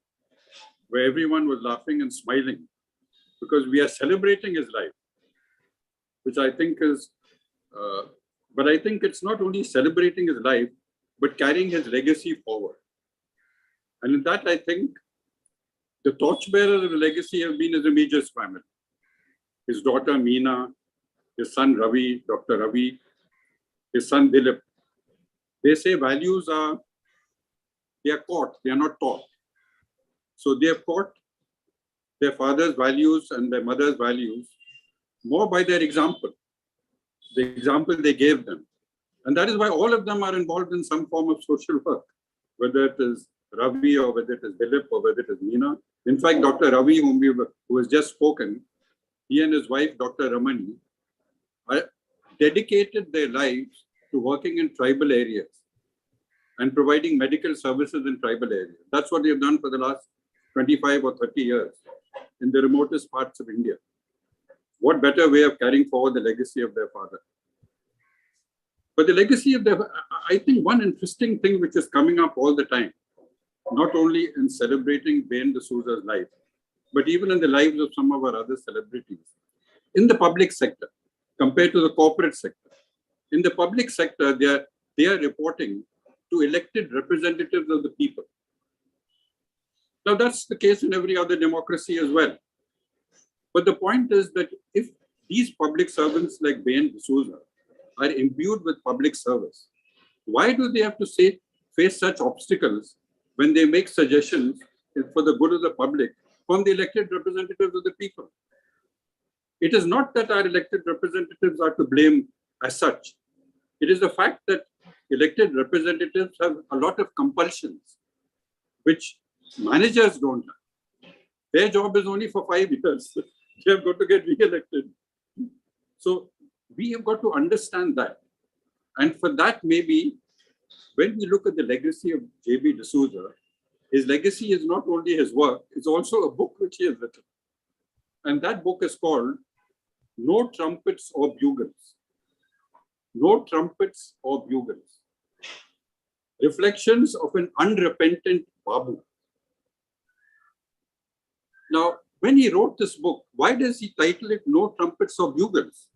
where everyone was laughing and smiling, because we are celebrating his life, which I think is, but I think it's not only celebrating his life, but carrying his legacy forward. And in that, I think the torchbearers of the legacy have been his immediate family. His daughter Meena, his son Ravi, Dr. Ravi, his son Dilip. They say values are, they are caught, they are not taught. So they have caught their father's values and their mother's values more by their example, the example they gave them. And that is why all of them are involved in some form of social work, whether it is Ravi or whether it is Dilip or whether it is Meena. In fact, Dr. Ravi, who has just spoken, he and his wife, Dr. Ramani, dedicated their lives to working in tribal areas and providing medical services in tribal areas. That's what they have done for the last 25 or 30 years in the remotest parts of India. What better way of carrying forward the legacy of their father? But the legacy of their, I think one interesting thing which is coming up all the time, not only in celebrating Ben D'Souza's life, but even in the lives of some of our other celebrities, in the public sector, compared to the corporate sector. In the public sector, they are reporting to elected representatives of the people. Now, that's the case in every other democracy as well. But the point is that if these public servants like Ben D'Souza are imbued with public service, why do they have to face such obstacles when they make suggestions for the good of the public from the elected representatives of the people? It is not that our elected representatives are to blame as such. It is the fact that elected representatives have a lot of compulsions, which managers don't have. Their job is only for 5 years. They have got to get re-elected. So we have got to understand that. And for that, maybe when we look at the legacy of J.B. D'Souza, his legacy is not only his work, it's also a book which he has written. And that book is called No Trumpets or Bugles. No Trumpets or Bugles. Reflections of an Unrepentant Babu. Now, when he wrote this book, why does he title it No Trumpets or Bugles?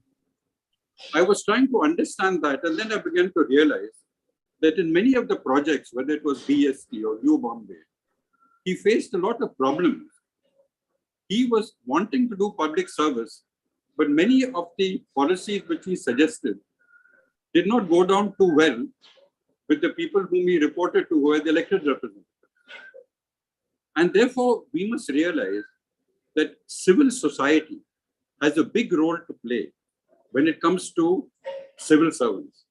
I was trying to understand that, and then I began to realize that in many of the projects, whether it was BST or New Bombay, he faced a lot of problems. He was wanting to do public service, but many of the policies which he suggested did not go down too well with the people whom he reported to, who were the elected representatives. And therefore, we must realize that civil society has a big role to play when it comes to civil servants.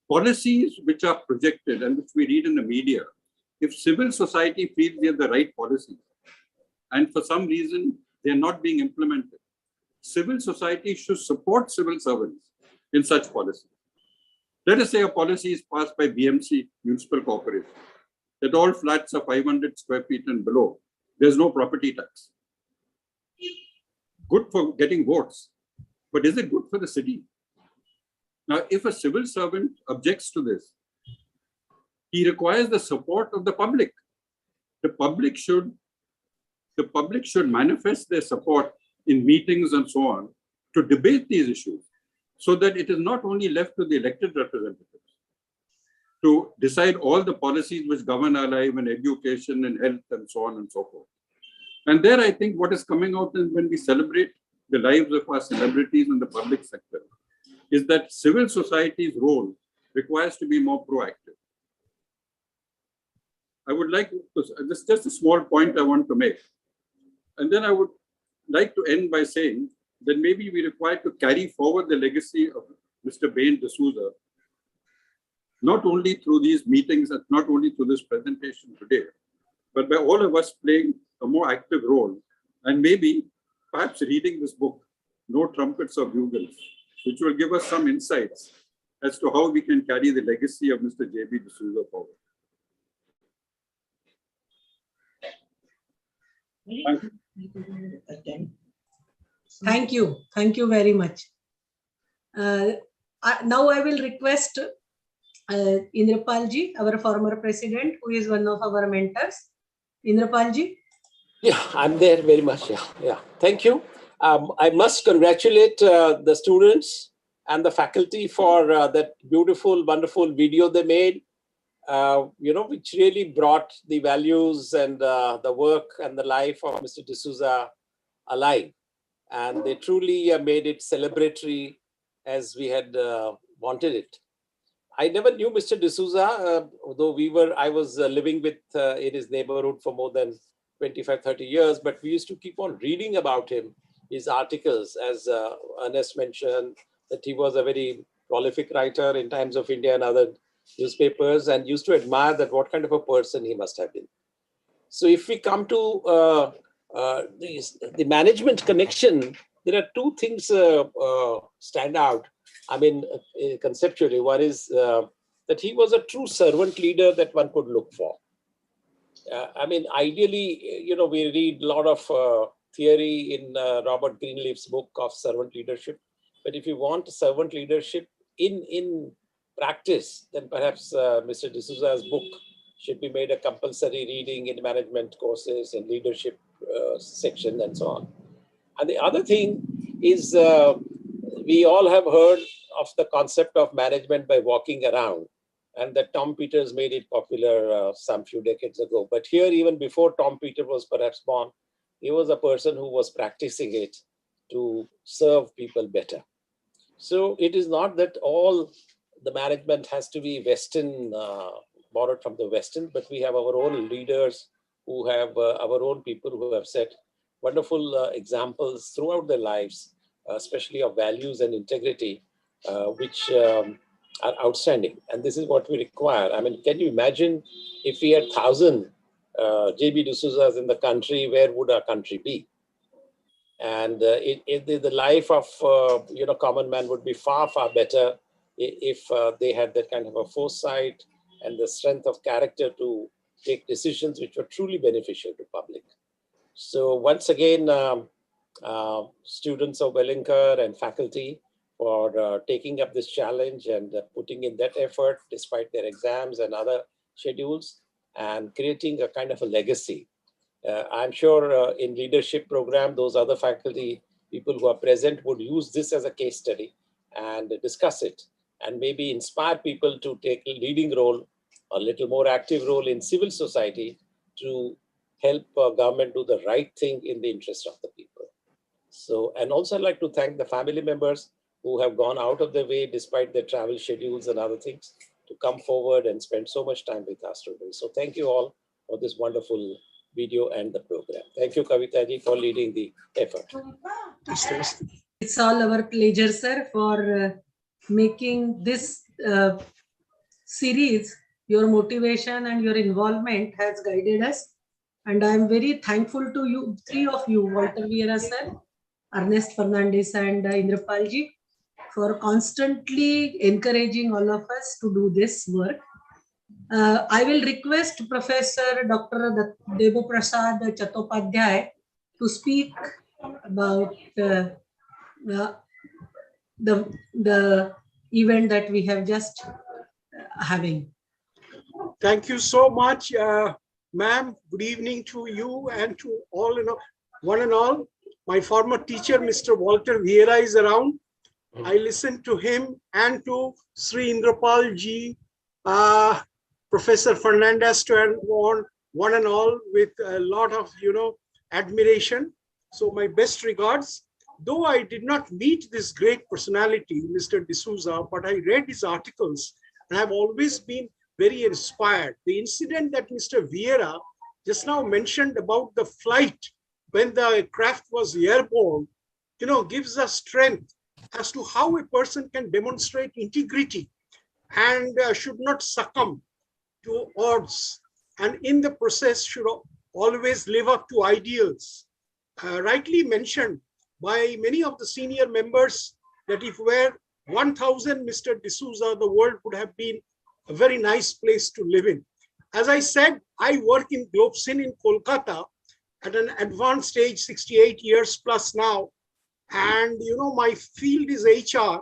Policies which are projected and which we read in the media, if civil society feels they have the right policies and for some reason they are not being implemented, civil society should support civil servants in such policies. Let us say a policy is passed by BMC, Municipal Corporation, that all flats are 500 square feet and below. There's no property tax. Good for getting votes, but is it good for the city? Now, if a civil servant objects to this, he requires the support of the public. The public should manifest their support in meetings and so on to debate these issues, so that it is not only left to the elected representatives to decide all the policies which govern our life in education and health and so on and so forth. And there, I think what is coming out is when we celebrate the lives of our celebrities in the public sector, is that civil society's role requires to be more proactive. I would like to, this is just a small point I want to make. And then I would like to end by saying that maybe we require to carry forward the legacy of Mr. Ben D'Souza, not only through these meetings and not only through this presentation today, but by all of us playing a more active role And maybe, perhaps reading this book, No Trumpets or Bugles, which will give us some insights as to how we can carry the legacy of Mr. J.B. D'Souza forward. Thank you. Thank you. Thank you very much. Now I will request Indrapalji, our former president, who is one of our mentors. Indrapalji. Yeah, I'm there very much. Yeah. Thank you. I must congratulate the students and the faculty for that beautiful, wonderful video they made, which really brought the values and the work and the life of Mr. D'Souza alive. And they truly made it celebratory as we had wanted it. I never knew Mr. D'Souza, though I was living with in his neighborhood for more than 25, 30 years, but we used to keep on reading about him, his articles, as Ernest mentioned, that he was a very prolific writer in Times of India and other newspapers, and used to admire that what kind of a person he must have been. So if we come to the management connection, there are two things stand out. I mean, conceptually, one is that he was a true servant leader that one could look for. I mean, ideally, we read a lot of theory in Robert Greenleaf's book of servant leadership. But if you want servant leadership in practice, then perhaps Mr. D'Souza's book should be made a compulsory reading in management courses and leadership section and so on. And the other thing is we all have heard of the concept of management by walking around, and that Tom Peters made it popular some few decades ago. But here, even before Tom Peters was perhaps born, he was a person who was practicing it to serve people better. So it is not that all the management has to be Western, borrowed from the Western, but we have our own leaders who have our own people who have set wonderful examples throughout their lives, especially of values and integrity, which are outstanding. And this is what we require. I mean, can you imagine if we had 1,000 J.B. D'Souza's in the country, where would our country be? And the life of common man would be far, far better if they had that kind of a foresight and the strength of character to take decisions which were truly beneficial to public. So once again, students of Welingkar and faculty for taking up this challenge and putting in that effort despite their exams and other schedules, and creating a kind of a legacy. I'm sure in leadership program, those other faculty people who are present would use this as a case study and discuss it, and maybe inspire people to take a leading role, a little more active role in civil society to help government do the right thing in the interest of the people. So, and also I'd like to thank the family members who have gone out of their way despite their travel schedules and other things to come forward and spend so much time with our students. So thank you all for this wonderful video and the program. Thank you, Kavita ji, for leading the effort. It's all our pleasure, sir, for making this series. Your motivation and your involvement has guided us. And I'm very thankful to you, three of you, Walter Vieira sir, Ernest Fernandez and Indrapalji, for constantly encouraging all of us to do this work. I will request Professor Dr. Debo Prasad Chattopadhyay to speak about the event that we have just having. Thank you so much, ma'am. Good evening to you and to all, one and all. My former teacher, Mr. Walter Vieira, is around. I listened to him and to Sri Indrapal ji, Professor Fernandez, to one and all with a lot of, admiration. So my best regards. Though I did not meet this great personality, Mr. D'Souza, but I read his articles and I've always been very inspired. The incident that Mr. Vieira just now mentioned about the flight when the craft was airborne, gives us strength as to how a person can demonstrate integrity and should not succumb to odds, and in the process should always live up to ideals. rightly mentioned by many of the senior members that if were 1,000 Mr. D'Souza, the world would have been a very nice place to live in. As I said, I work in Globsin in Kolkata at an advanced stage, 68 years plus now. And my field is HR.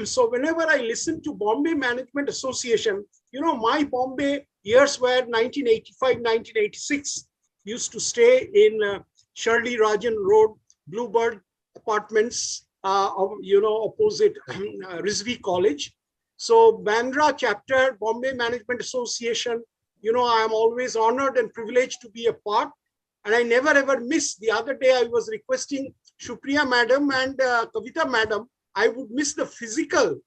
So whenever I listen to Bombay Management Association, my Bombay years were 1985, 1986. Used to stay in Shirley Rajan Road, Bluebird Apartments, opposite Rizvi College. So Bandra chapter, Bombay Management Association, I am always honored and privileged to be a part. And I never ever miss. The other day I was requesting Shupriya madam and Kavita madam, I would miss the physical,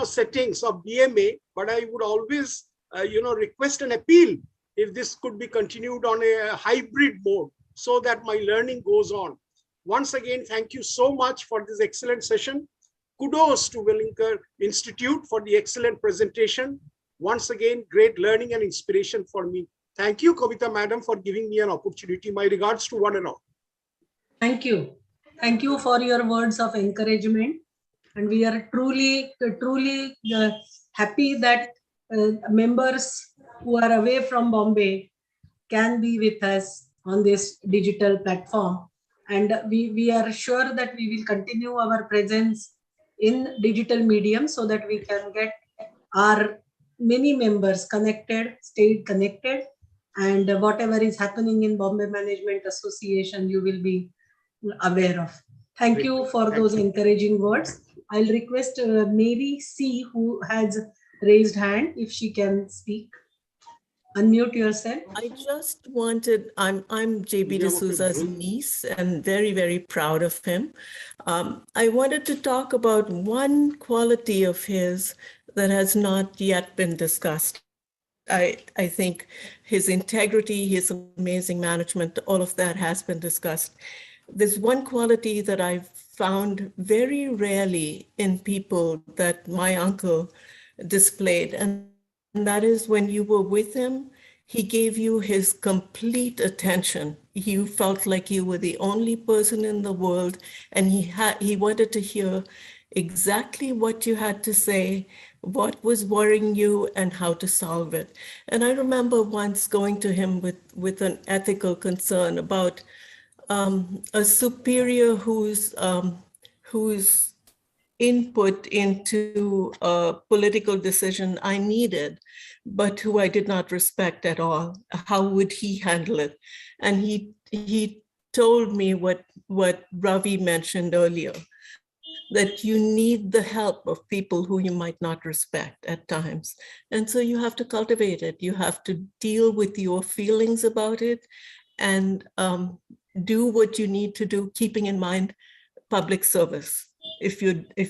settings of BMA, but I would always, request an appeal if this could be continued on a hybrid mode so that my learning goes on. Once again, thank you so much for this excellent session. Kudos to Welingkar Institute for the excellent presentation. Once again, great learning and inspiration for me. Thank you, Kavita madam, for giving me an opportunity. My regards to one and all. Thank you. Thank you for your words of encouragement. And we are truly happy that members who are away from Bombay can be with us on this digital platform. And we are sure that we will continue our presence in digital medium so that we can get our many members connected, stayed connected, and whatever is happening in Bombay Management Association, you will be aware of. Thank you for those encouraging words. I'll request Mary C, who has raised hand, if she can speak. Unmute yourself. I just wanted, I'm JB D'Souza's niece and very, very proud of him. I wanted to talk about one quality of his that has not yet been discussed. I think his integrity, his amazing management, all of that has been discussed. There's one quality that I've found very rarely in people that my uncle displayed, and that is when you were with him, he gave you his complete attention. You felt like you were the only person in the world, and he wanted to hear exactly what you had to say, what was worrying you, and how to solve it. And I remember once going to him with an ethical concern about a superior whose input into a political decision I needed, but who I did not respect at all. How would he handle it? And he told me what Ravi mentioned earlier, that you need the help of people who you might not respect at times. And so you have to cultivate it. You have to deal with your feelings about it and do what you need to do, keeping in mind public service. If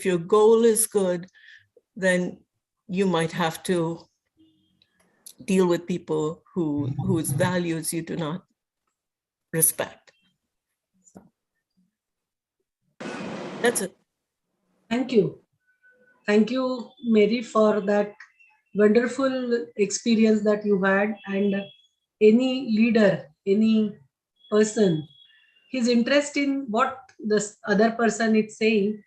your goal is good, then you might have to deal with people whose values you do not respect. So, that's it. Thank you. Thank you, Mary, for that wonderful experience that you had. And any leader, any person, his interest in what this other person is saying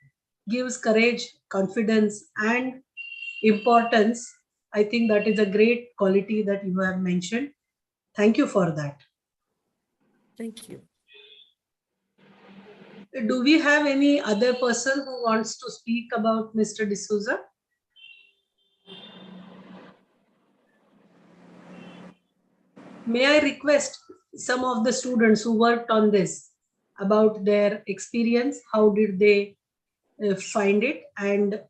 gives courage, confidence, and importance. I think that is a great quality that you have mentioned. Thank you for that. Thank you. Do we have any other person who wants to speak about Mr. D'Souza? May I request some of the students who worked on this about their experience? How did they find it? And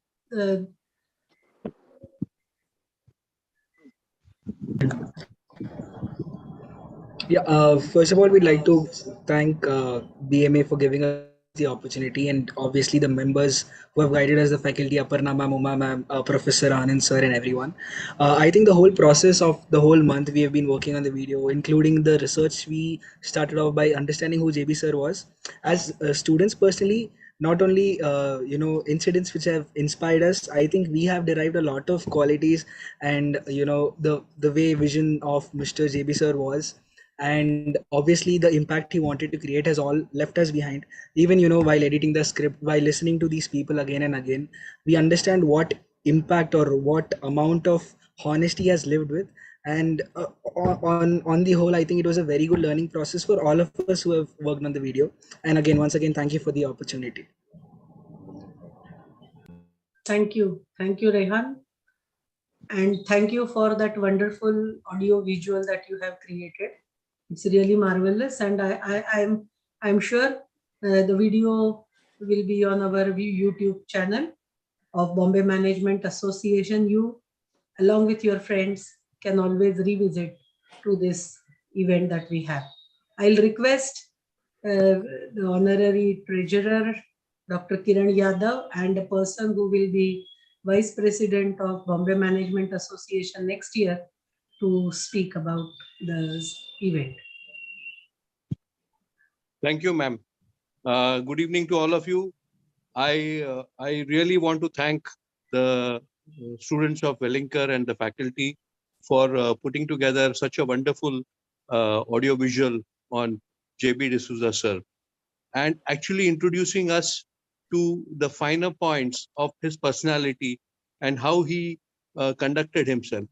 first of all, we'd like to thank BMA for giving us the opportunity, and obviously the members who have guided us, the faculty, Aparna ma'am, Uma ma'am, Professor Anand sir, and everyone. I think the whole process of the whole month we have been working on the video, including the research. We started off by understanding who JB sir was. As students personally, not only incidents which have inspired us, I think we have derived a lot of qualities and the way vision of Mr. JB sir was. and obviously the impact he wanted to create has all left us behind. Even while editing the script, while listening to these people again and again, we understand what impact or what amount of honesty he has lived with. And on the whole, I think it was a very good learning process for all of us who have worked on the video. And again, once again, thank you for the opportunity. Thank you, Rehan. And thank you for that wonderful audio visual that you have created. It's really marvelous, and I'm sure the video will be on our YouTube channel of Bombay Management Association. You, along with your friends, can always revisit to this event that we have. I'll request the honorary treasurer, Dr. Kiran Yadav, and a person who will be Vice President of Bombay Management Association next year to speak about this event. Thank you, ma'am. Good evening to all of you. I really want to thank the students of Welingkar and the faculty for putting together such a wonderful audio visual on JB D'Souza sir, and actually introducing us to the finer points of his personality and how he conducted himself.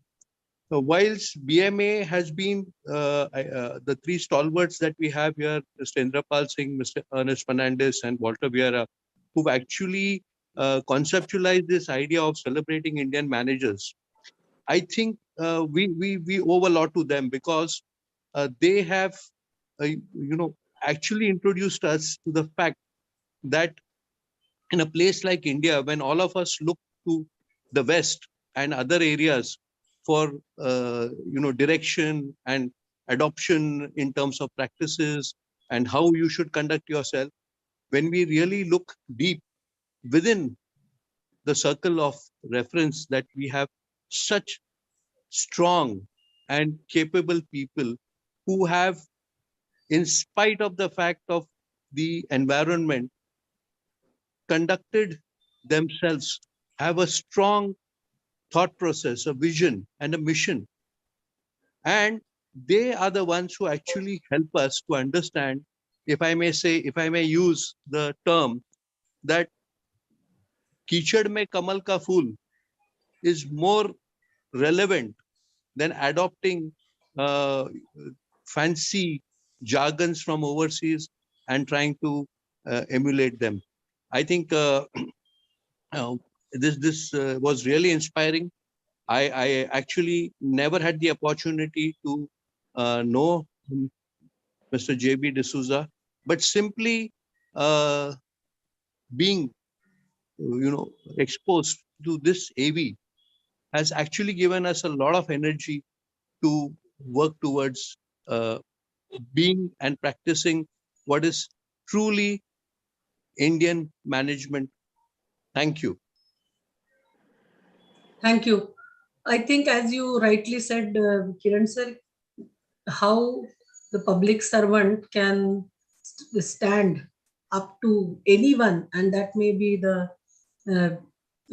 Whilst BMA has been the three stalwarts that we have here, Mr. Indrapal Singh, Mr. Ernest Fernandez, and Walter Vieira, who've actually conceptualized this idea of celebrating Indian managers, I think we owe a lot to them, because they have, actually introduced us to the fact that in a place like India, when all of us look to the West and other areas for direction and adoption in terms of practices and how you should conduct yourself, when we really look deep within the circle of reference, that we have such strong and capable people who have, in spite of the fact of the environment, conducted themselves, have a strong thought process, a vision and a mission. And they are the ones who actually help us to understand, if I may use the term, that Kichad mein Kamal ka Phool is more relevant than adopting fancy jargons from overseas and trying to emulate them. I think this was really inspiring. I actually never had the opportunity to know Mr. JB D'Souza, but simply being, exposed to this AV has actually given us a lot of energy to work towards being and practicing what is truly Indian management. Thank you. Thank you. I think, as you rightly said, Kiran sir, how the public servant can stand up to anyone, and that may be the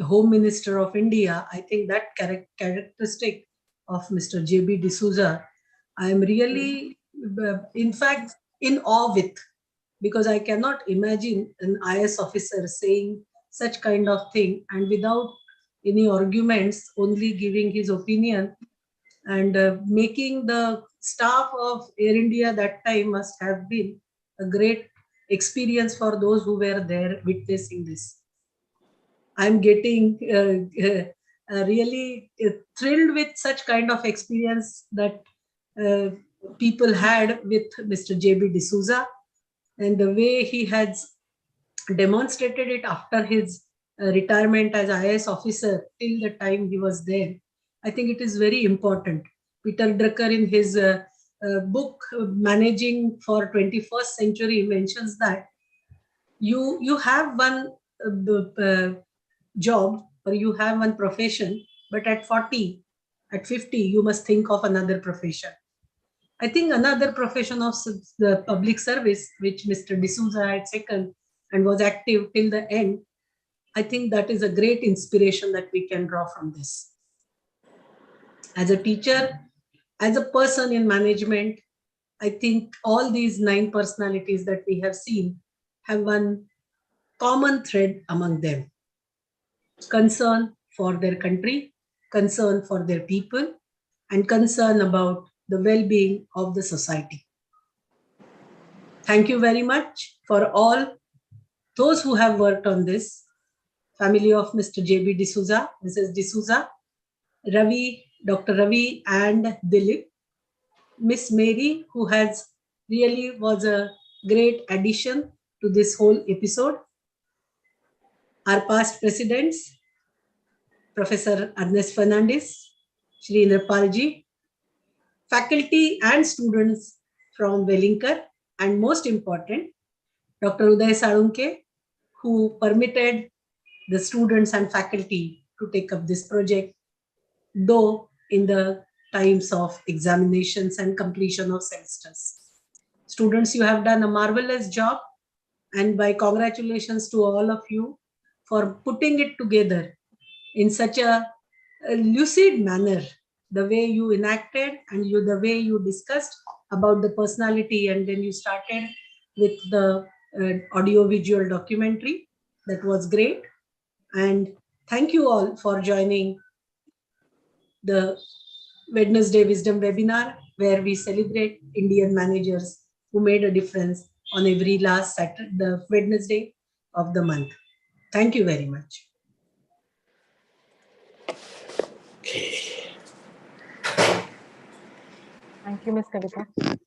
Home Minister of India. I think that characteristic of Mr. JB D'Souza, I am really, in fact, in awe with, because I cannot imagine an IS officer saying such kind of thing and without any arguments, only giving his opinion, and making the staff of Air India that time must have been a great experience for those who were there witnessing this. I'm getting really thrilled with such kind of experience that people had with Mr. JB D'Souza, and the way he has demonstrated it after his retirement as IAS officer till the time he was there. I think it is very important. Peter Drucker, in his book Managing for 21st Century, mentions that you have one job, or you have one profession, but at 40, at 50, you must think of another profession. I think another profession of the public service, which Mr. D'Souza had taken and was active till the end, I think that is a great inspiration that we can draw from this. As a teacher, as a person in management, I think all these 9 personalities that we have seen have one common thread among them: concern for their country, concern for their people, and concern about the well-being of the society. Thank you very much for all those who have worked on this. Family of Mr. J.B. D'Souza, Mrs. D'Souza, Ravi, Dr. Ravi and Dilip, Miss Mary, who has really was a great addition to this whole episode, our past presidents, Professor Ernest Fernandez, Shri Indrapalji, faculty and students from Welingkar, and most important, Dr. Uday Salunke, who permitted the students and faculty to take up this project, though in the times of examinations and completion of semesters. Students, you have done a marvelous job, and my congratulations to all of you for putting it together in such a lucid manner, the way you enacted and the way you discussed about the personality, and then you started with the audio-visual documentary. That was great. And thank you all for joining the Wednesday Wisdom webinar, where we celebrate Indian managers who made a difference on every last Saturday, the Wednesday of the month. Thank you very much. Thank you, Ms. Kavita.